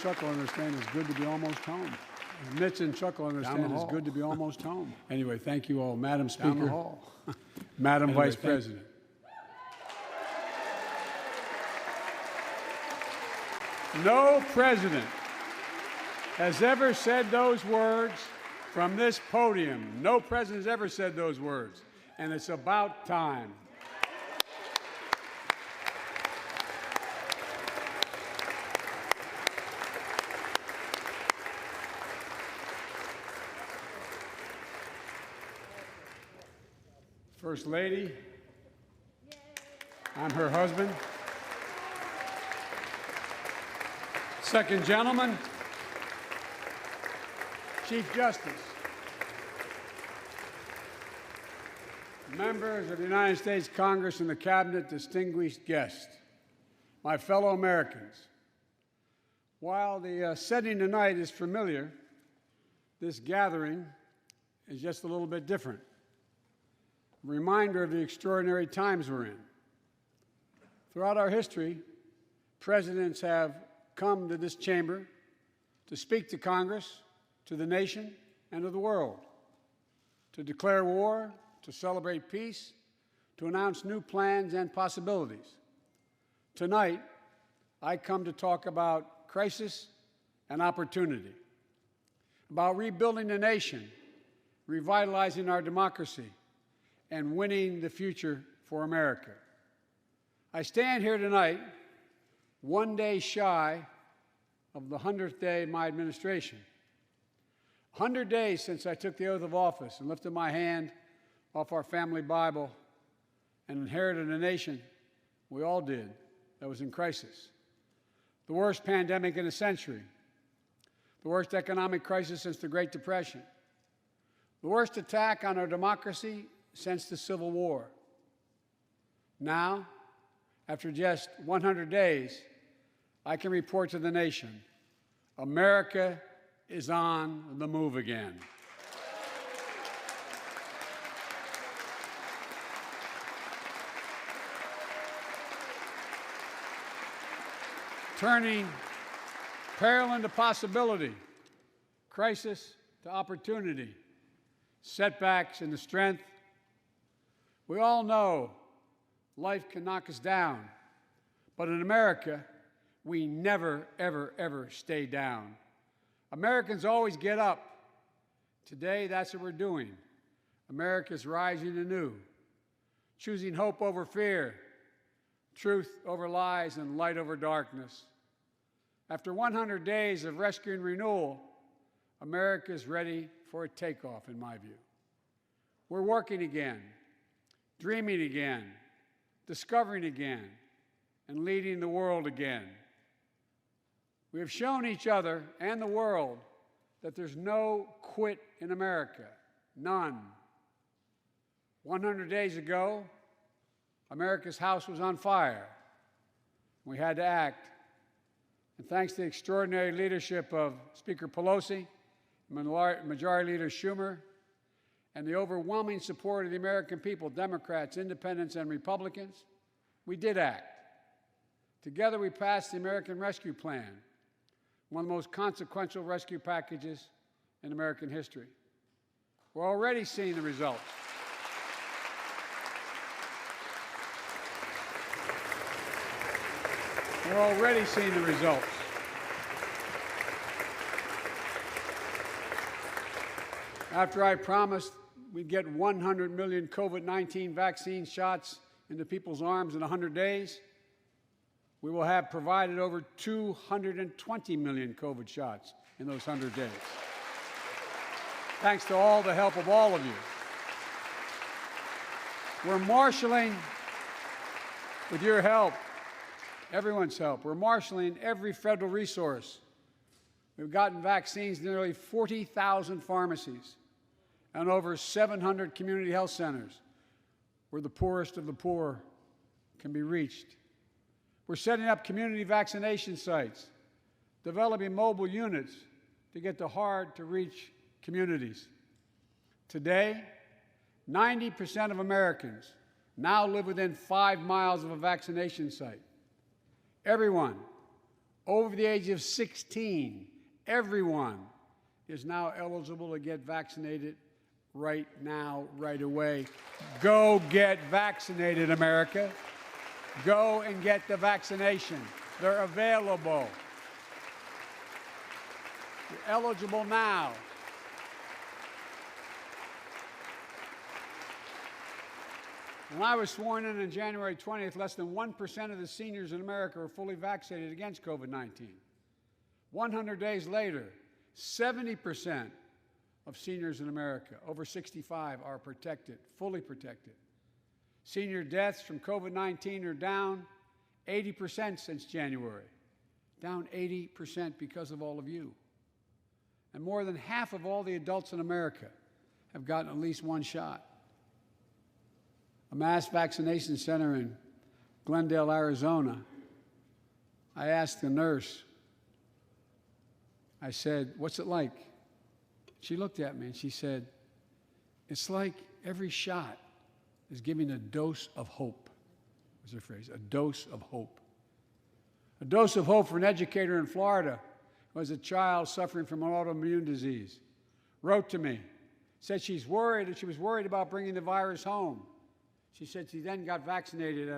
Chuck will understand it's good to be almost home. Mitch and Chuck will understand it's good to be almost home. Anyway, thank you all. Madam Speaker. Down the hall. Madam Vice President. No president has ever said those words from this podium. No president has ever said those words. And it's about time. First Lady, I'm her husband. Second Gentleman, Chief Justice, members of the United States Congress and the Cabinet, distinguished guests, my fellow Americans. While the setting tonight is familiar, this gathering is just a little bit different. A reminder of the extraordinary times we're in. Throughout our history, presidents have come to this chamber to speak to Congress, to the nation, and to the world, to declare war, to celebrate peace, to announce new plans and possibilities. Tonight, I come to talk about crisis and opportunity, about rebuilding the nation, revitalizing our democracy, and winning the future for America. I stand here tonight, one day shy of the 100th day of my administration. 100 days since I took the oath of office and lifted my hand off our family Bible and inherited a nation, we all did, that was in crisis. The worst pandemic in a century, the worst economic crisis since the Great Depression, the worst attack on our democracy since the Civil War. Now, after just 100 days, I can report to the nation, America is on the move again. Turning peril into possibility, crisis to opportunity, setbacks into strength. We all know life can knock us down, but in America, we never, ever, ever stay down. Americans always get up. Today, that's what we're doing. America's rising anew, choosing hope over fear, truth over lies, and light over darkness. After 100 days of rescue and renewal, America is ready for a takeoff, in my view. We're working again, dreaming again, discovering again, and leading the world again. We have shown each other and the world that there's no quit in America, none. 100 days ago, America's house was on fire. We had to act. And thanks to the extraordinary leadership of Speaker Pelosi, Majority Leader Schumer, and the overwhelming support of the American people, Democrats, Independents, and Republicans, we did act. Together, we passed the American Rescue Plan, one of the most consequential rescue packages in American history. We're already seeing the results. We're already seeing the results. After I promised we'd get 100 million COVID-19 vaccine shots into people's arms in 100 days, we will have provided over 220 million COVID shots in those 100 days. Thanks to all the help of all of you. We're marshaling, with your help, everyone's help, we're marshaling every federal resource. We've gotten vaccines to nearly 40,000 pharmacies and over 700 community health centers where the poorest of the poor can be reached. We're setting up community vaccination sites, developing mobile units to get to hard-to-reach communities. Today, 90% of Americans now live within 5 miles of a vaccination site. Everyone, over the age of 16, everyone is now eligible to get vaccinated right now, right away. Go get vaccinated, America. Go and get the vaccination. They're available. You're eligible now. When I was sworn in on January 20th, less than 1% of the seniors in America were fully vaccinated against COVID-19. 100 days later, 70% of seniors in America over 65 are protected, fully protected. Senior deaths from COVID-19 are down 80% since January, down 80% because of all of you. And more than half of all the adults in America have gotten at least one shot. A mass vaccination center in Glendale, Arizona, I asked the nurse, I said, "What's it like?" She looked at me and she said, "It's like every shot is giving a dose of hope," was her phrase, a dose of hope. A dose of hope for an educator in Florida who has a child suffering from an autoimmune disease. Wrote to me, said she's worried, and she was worried about bringing the virus home. She said she then got vaccinated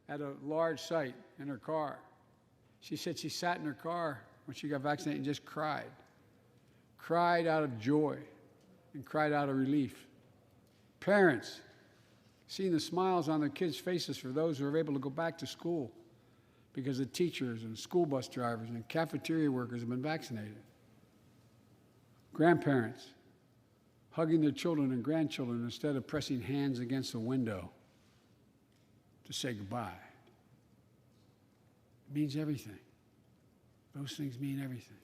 at a large site in her car. She said she sat in her car when she got vaccinated and just cried. Cried out of joy and cried out of relief. Parents, seeing the smiles on their kids' faces for those who are able to go back to school because the teachers and school bus drivers and cafeteria workers have been vaccinated. Grandparents, hugging their children and grandchildren instead of pressing hands against a window to say goodbye. It means everything. Those things mean everything.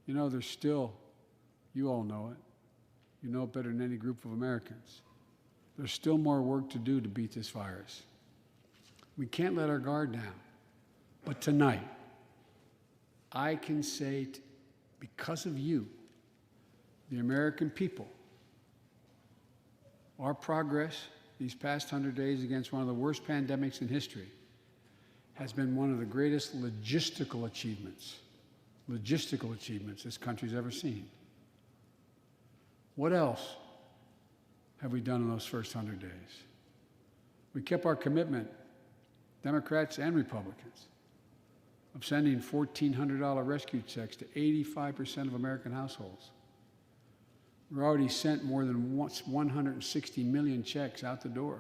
You know, there's still, you all know it, you know it better than any group of Americans, there's still more work to do to beat this virus. We can't let our guard down. But tonight, I can say, because of you, the American people, our progress these past 100 days against one of the worst pandemics in history has been one of the greatest logistical achievements this country's ever seen. What else have we done in those first 100 days? We kept our commitment, Democrats and Republicans, of sending $1,400 rescue checks to 85% of American households. We've already sent more than 160 million checks out the door.